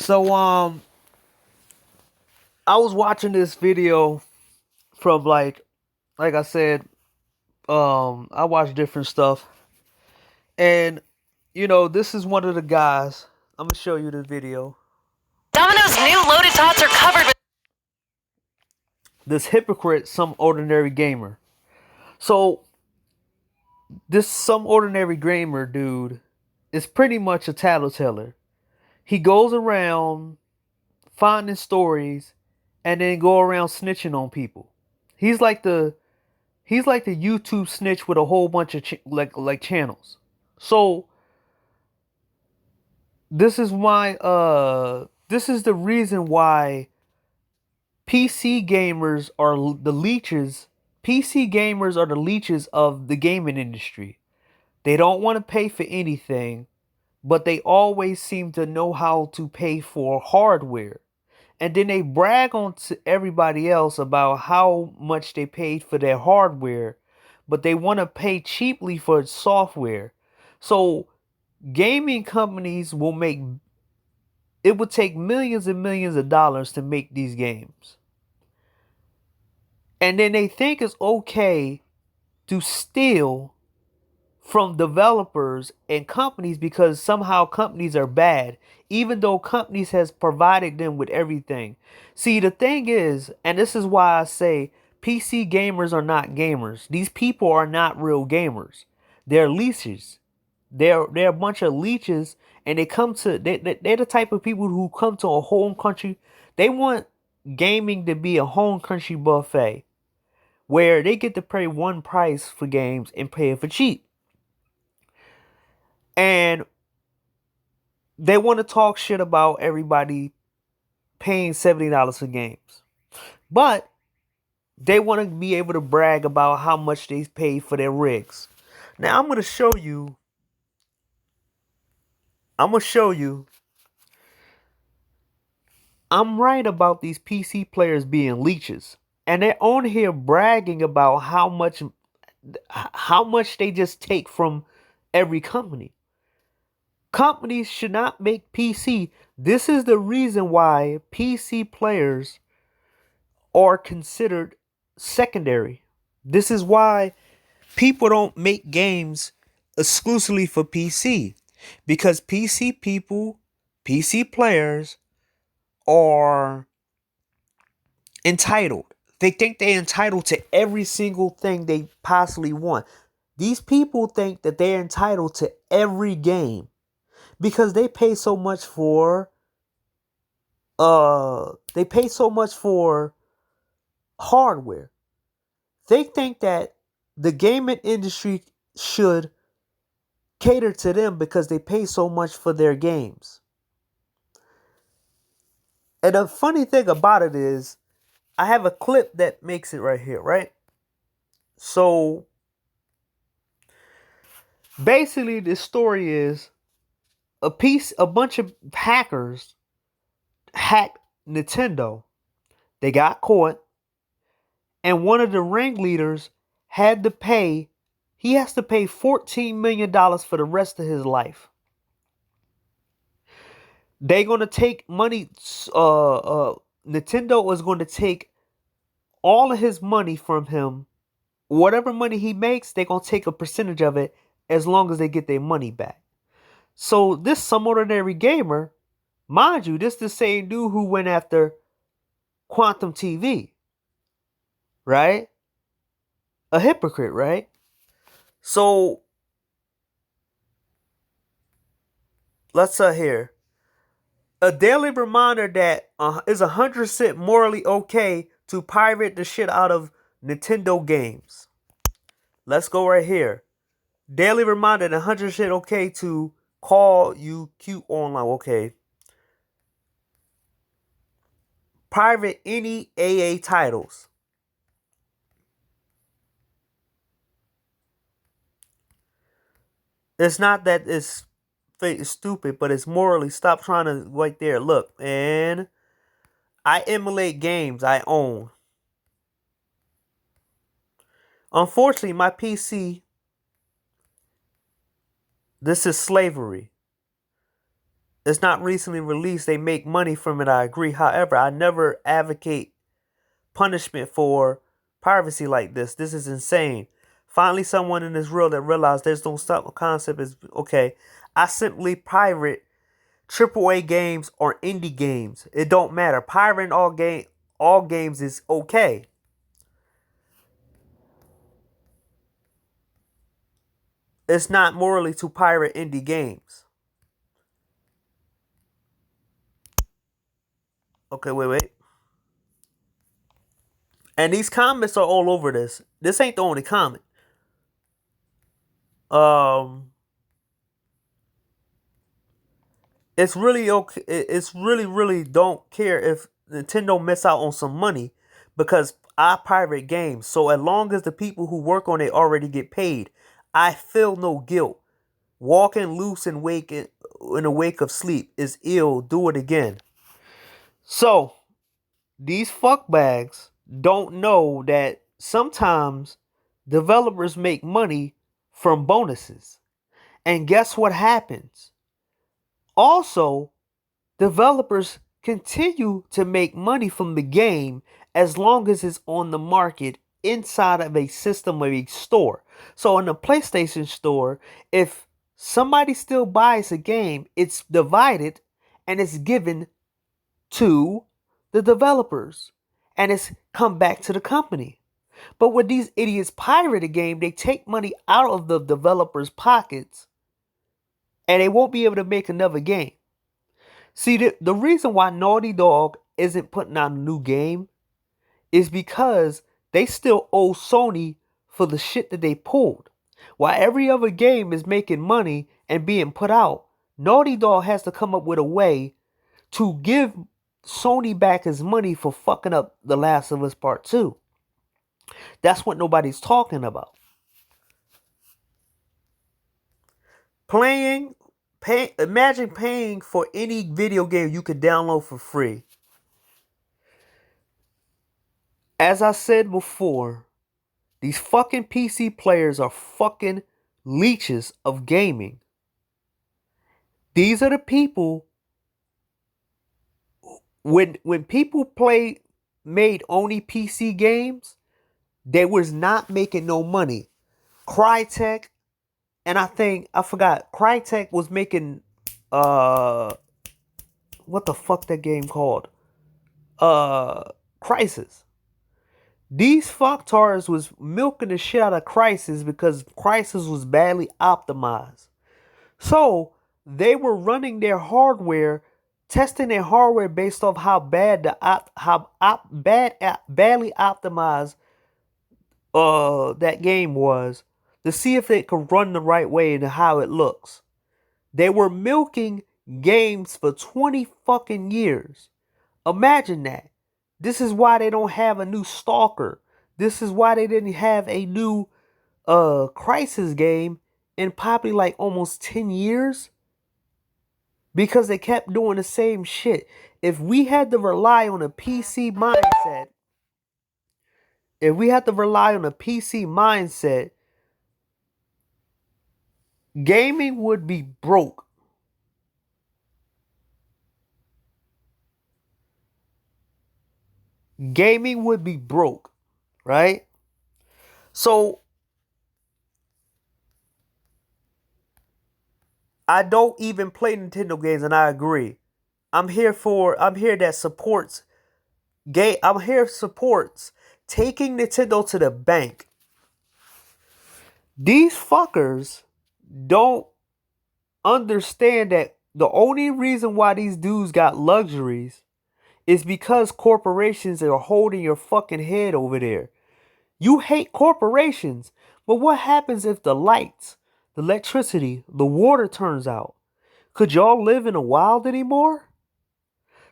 So I was watching this video from like I said, I watch different stuff. And this is one of the guys. I'm gonna show you the video. Domino's new loaded tots are covered with. This hypocrite, some ordinary gamer. So this some ordinary gamer dude is pretty much a tattleteller. He goes around finding stories and then go around snitching on people. He's like the He's like the YouTube snitch with a whole bunch of like channels. So this is the reason why PC gamers are the leeches. PC gamers are the leeches of the gaming industry. They don't want to pay for anything, but they always seem to know how to pay for hardware. And then they brag on to everybody else about how much they paid for their hardware, but they want to pay cheaply for software. So gaming companies will make it would take millions and millions of dollars to make these games. And then they think it's okay to steal from developers and companies because somehow companies are bad, even though companies has provided them with everything. See, the thing is, and this is why I say PC gamers are not gamers. These people are not real gamers. They're leeches. They're a bunch of leeches, and they're the type of people who come to a home country. They want gaming to be a home country buffet where they get to pay one price for games and pay it for cheap. And they want to talk shit about everybody paying $70 for games. But they want to be able to brag about how much they paid for their rigs. Now I'm going to show you I'm going to show you I'm right about these PC players being leeches. And they're on here bragging about how much they just take from every company. Companies should not make PC. This is the reason why PC players are considered secondary. This is why people don't make games exclusively for PC. Because PC players are entitled. They think they're entitled to every single thing they possibly want. These people think that they're entitled to every game because they pay so much for hardware. They think that the gaming industry should cater to them because they pay so much for their games. And the funny thing about it is, I have a clip that makes it right here, right? So basically, this story is a bunch of hackers hacked Nintendo. They got caught, and one of the ringleaders had to pay. He has to pay $14 million for the rest of his life. They're gonna take money. Nintendo is going to take all of his money from him. Whatever money he makes, they're gonna take a percentage of it as long as they get their money back. So this some ordinary gamer, mind you, this the same dude who went after Quantum TV, right? A hypocrite, right? So let's here. A daily reminder that is 100% morally okay to pirate the shit out of Nintendo games. Let's go right here. Daily reminder that 100% okay to call you cute online. Okay. Pirate any AA titles. It's not that it's stupid, but it's morally. Stop trying to right there. Look, and I emulate games I own. Unfortunately, my PC, this is slavery. It's not recently released. They make money from it. I agree. However, I never advocate punishment for piracy like this. This is insane. Finally, someone in this world that realized there's no stop concept is okay. I simply pirate AAA games or indie games. It don't matter. Pirating all games is okay. It's not morally to pirate indie games. Okay, wait. And these comments are all over this. This ain't the only comment. Um, it's really okay. It's really don't care if Nintendo miss out on some money because I pirate games. So as long as the people who work on it already get paid, I feel no guilt. Walking loose and waking in the wake of sleep is ill. Do it again. So these fuckbags don't know that sometimes developers make money from bonuses. And guess what happens? Also, developers continue to make money from the game as long as it's on the market inside of a system of a store. So in the PlayStation store, if somebody still buys a game, it's divided and it's given to the developers and it's come back to the company. But when these idiots pirate a game, they take money out of the developers' pockets and they won't be able to make another game. See, the reason why Naughty Dog isn't putting out a new game is because they still owe Sony for the shit that they pulled. While every other game is making money and being put out, Naughty Dog has to come up with a way to give Sony back his money for fucking up The Last of Us Part 2. That's what nobody's talking about. Imagine paying for any video game you could download for free. As I said before, these fucking PC players are fucking leeches of gaming. These are the people when people made only PC games, they was not making no money. Crytek and I forgot Crytek was making uh what the fuck that game called? Crisis. These fucktards was milking the shit out of Crisis because Crisis was badly optimized. So they were running their hardware, testing their hardware based off how bad badly optimized that game was to see if it could run the right way and how it looks. They were milking games for 20 fucking years. Imagine that. This is why they don't have a new Stalker. This is why they didn't have a new Crisis game in probably like almost 10 years. Because they kept doing the same shit. If we had to rely on a PC mindset, gaming would be broke. Gaming would be broke, right? So I don't even play Nintendo games, and I agree. I'm here that supports game. I'm here supports taking Nintendo to the bank. These fuckers don't understand that the only reason why these dudes got luxuries is because corporations are holding your fucking head over there. You hate corporations, but what happens if the lights, the electricity, the water turns out? Could y'all live in the wild anymore?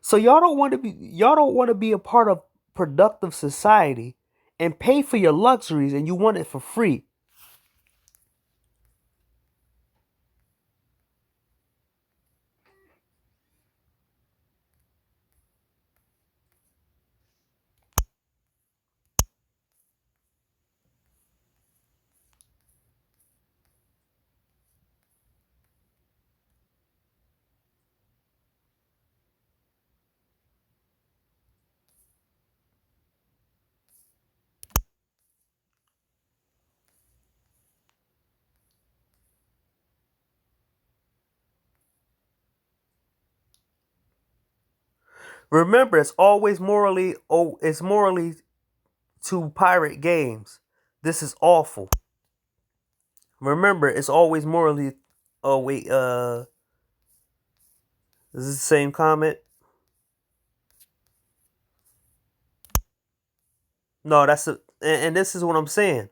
So y'all don't want to be a part of productive society and pay for your luxuries and you want it for free. Remember, it's morally to pirate games. This is awful. Remember, it's always morally. Oh wait, is this the same comment? No, and this is what I'm saying.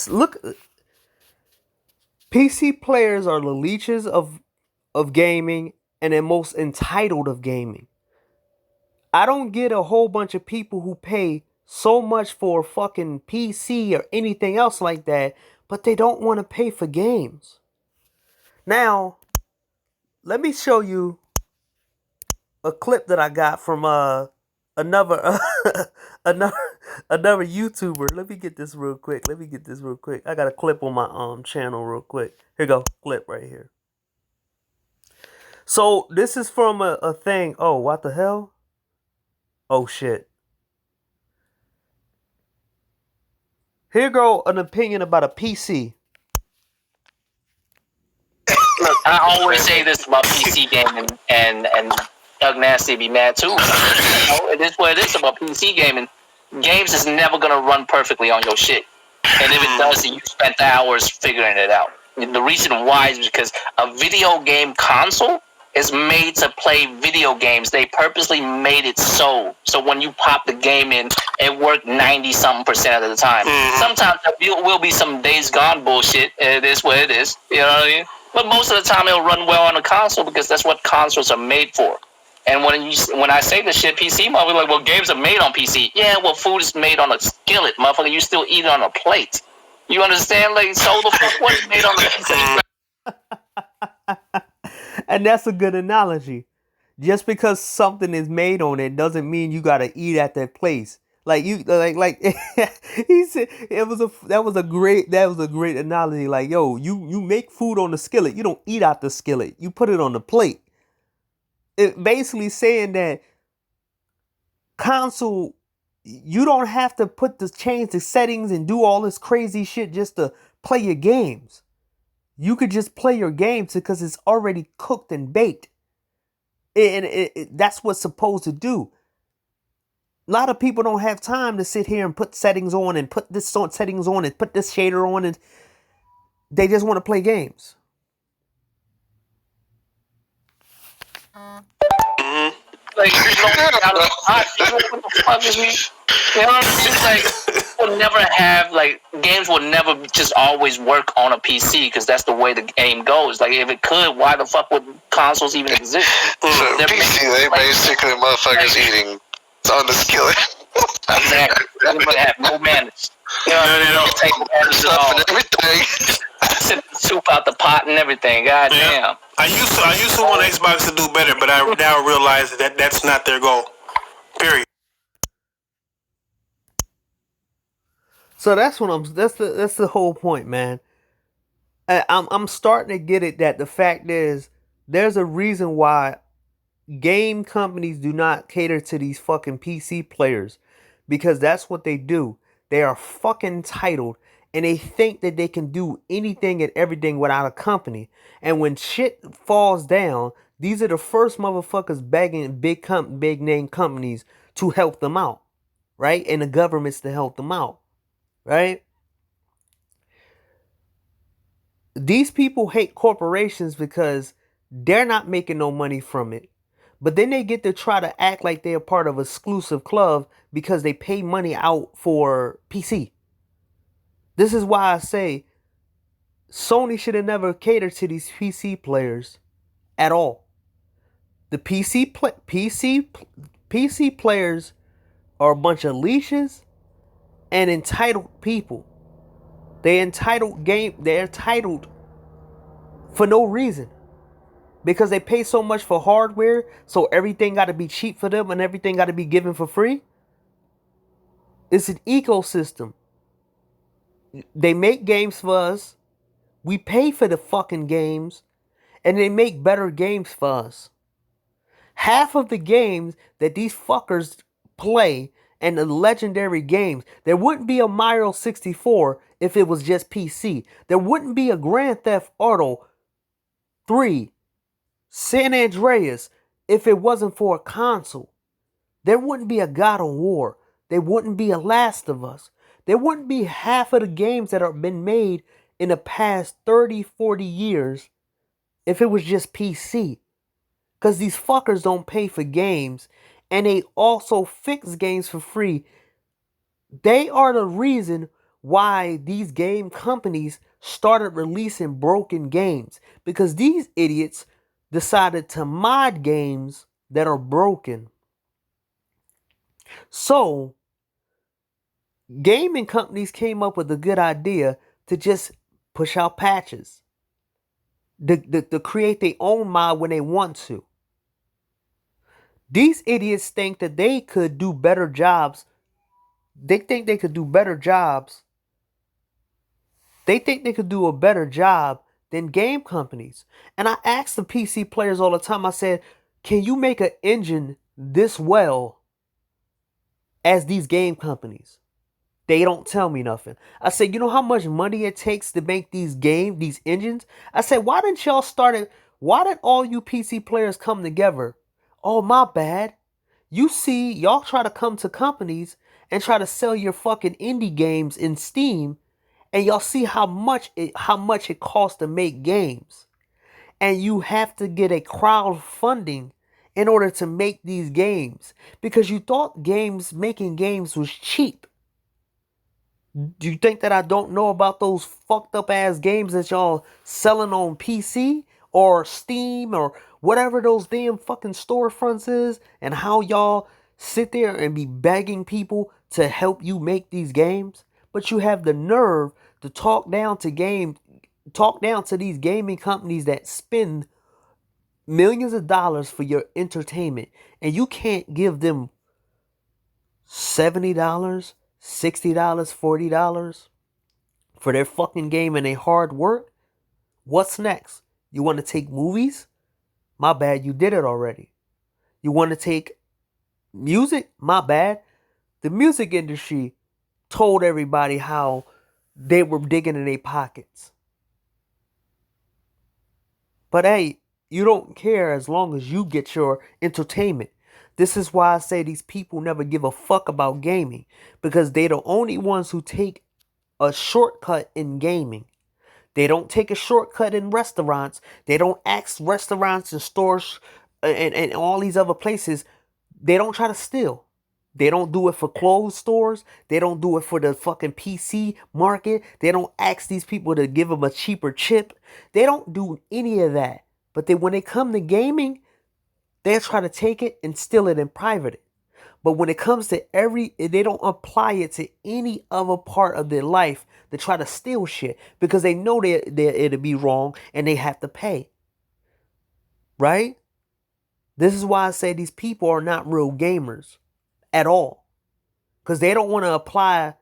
Look, PC players are the leeches of gaming and the most entitled of gaming. I don't get a whole bunch of people who pay so much for a fucking PC or anything else like that, but they don't want to pay for games. Now, let me show you a clip that I got from another another another YouTuber. Let me get this real quick. I got a clip on my channel real quick. Here you go, clip right here. So this is from a thing. Oh, what the hell? Oh shit. Here go an opinion about a PC. Look, I always say this about PC gaming, and Doug Nasty be mad too. It is what it is about PC gaming. Games is never gonna run perfectly on your shit, and if it does, you spent hours figuring it out. And the reason why is because a video game console is made to play video games. They purposely made it so when you pop the game in, it worked 90-something% of the time. Sometimes there will be some Days Gone bullshit. It is what it is. You know what I mean? But most of the time, it'll run well on a console because that's what consoles are made for. And when I say this shit, PC, motherfucker, like, well, games are made on PC. Yeah, well, food is made on a skillet, motherfucker. You still eat it on a plate. You understand? Like, so the fuck was made on a PC. And that's a good analogy. Just because something is made on it doesn't mean you gotta eat at that place. Like you, like he said, that was a great analogy. Like, yo, you make food on the skillet. You don't eat out the skillet. You put it on the plate. It basically saying that console, you don't have to change the settings and do all this crazy shit just to play your games. You could just play your games because it's already cooked and baked. And that's what's supposed to do. A lot of people don't have time to sit here and put settings on and put this settings on and put this shader on, and they just want to play games. Like, you know what the fuck is me? You know what I mean? Like, will never have, like, games will never just always work on a PC because that's the way the game goes. Like, if it could, why the fuck would consoles even exist? So PC, they basically motherfuckers eating on the skillet. Exactly. Everybody have no manners. You know what I mean? Don't take manners at all. Everything. Sip the soup out the pot and everything. God damn. I used to want Xbox to do better, but I now realize that that's not their goal. Period. So that's the whole point, man. I'm starting to get it that the fact is there's a reason why game companies do not cater to these fucking PC players, because that's what they do. They are fucking entitled and they think that they can do anything and everything without a company. And when shit falls down, these are the first motherfuckers begging big name companies to help them out, right? And the governments to help them out, right? These people hate corporations because they're not making no money from it. But then they get to try to act like they're part of an exclusive club because they pay money out for PC. This is why I say Sony should have never catered to these PC players at all. The PC players are a bunch of leashes and entitled people. They're entitled for no reason. Because they pay so much for hardware, so everything got to be cheap for them and everything got to be given for free. It's an ecosystem. They make games for us. We pay for the fucking games, and they make better games for us. Half of the games that these fuckers play and the legendary games. There wouldn't be a Mario 64 if it was just PC. There wouldn't be a Grand Theft Auto 3, San Andreas if it wasn't for a console. There wouldn't be a God of War. There wouldn't be a Last of Us. There wouldn't be half of the games that have been made in the past 30, 40 years if it was just PC. Because these fuckers don't pay for games, and they also fix games for free. They are the reason why these game companies started releasing broken games. Because these idiots decided to mod games that are broken. So, gaming companies came up with a good idea to just push out patches. To create their own mod when they want to. These idiots think that they could do better jobs. They think they could do better jobs. They think they could do a better job than game companies. And I ask the PC players all the time, I said, can you make an engine this well as these game companies? They don't tell me nothing. I said, you know how much money it takes to make these engines? I said, why didn't all you PC players come together? Oh, my bad. You see, y'all try to come to companies and try to sell your fucking indie games in Steam, and y'all see how much it costs to make games. And you have to get a crowdfunding in order to make these games because you thought making games was cheap. Do you think that I don't know about those fucked up ass games that y'all selling on PC or Steam or whatever those damn fucking storefronts is, and how y'all sit there and be begging people to help you make these games? But you have the nerve to talk down to these gaming companies that spend millions of dollars for your entertainment, and you can't give them $70, $60, $40 for their fucking game and their hard work. What's next? You want to take movies? My bad, you did it already. You want to take music? My bad. The music industry told everybody how they were digging in their pockets. But hey, you don't care as long as you get your entertainment. This is why I say these people never give a fuck about gaming, because they're the only ones who take a shortcut in gaming. They don't take a shortcut in restaurants. They don't ask restaurants and stores and all these other places. They don't try to steal. They don't do it for clothes stores. They don't do it for the fucking PC market. They don't ask these people to give them a cheaper chip. They don't do any of that. But when they come to gaming, they'll try to take it and steal it and private it. But when it comes to they don't apply it to any other part of their life to try to steal shit because they know it'll be wrong and they have to pay. Right? This is why I say these people are not real gamers at all. Because they don't want to apply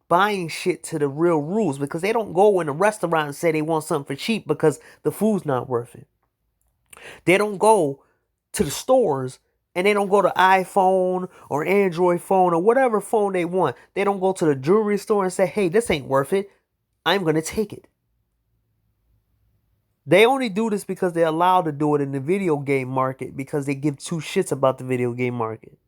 buying shit to the real rules, because they don't go in a restaurant and say they want something for cheap because the food's not worth it. They don't go to the stores and they don't go to iPhone or Android phone or whatever phone they want. They don't go to the jewelry store and say, hey, this ain't worth it. I'm going to take it. They only do this because they're allowed to do it in the video game market, because they give two shits about the video game market.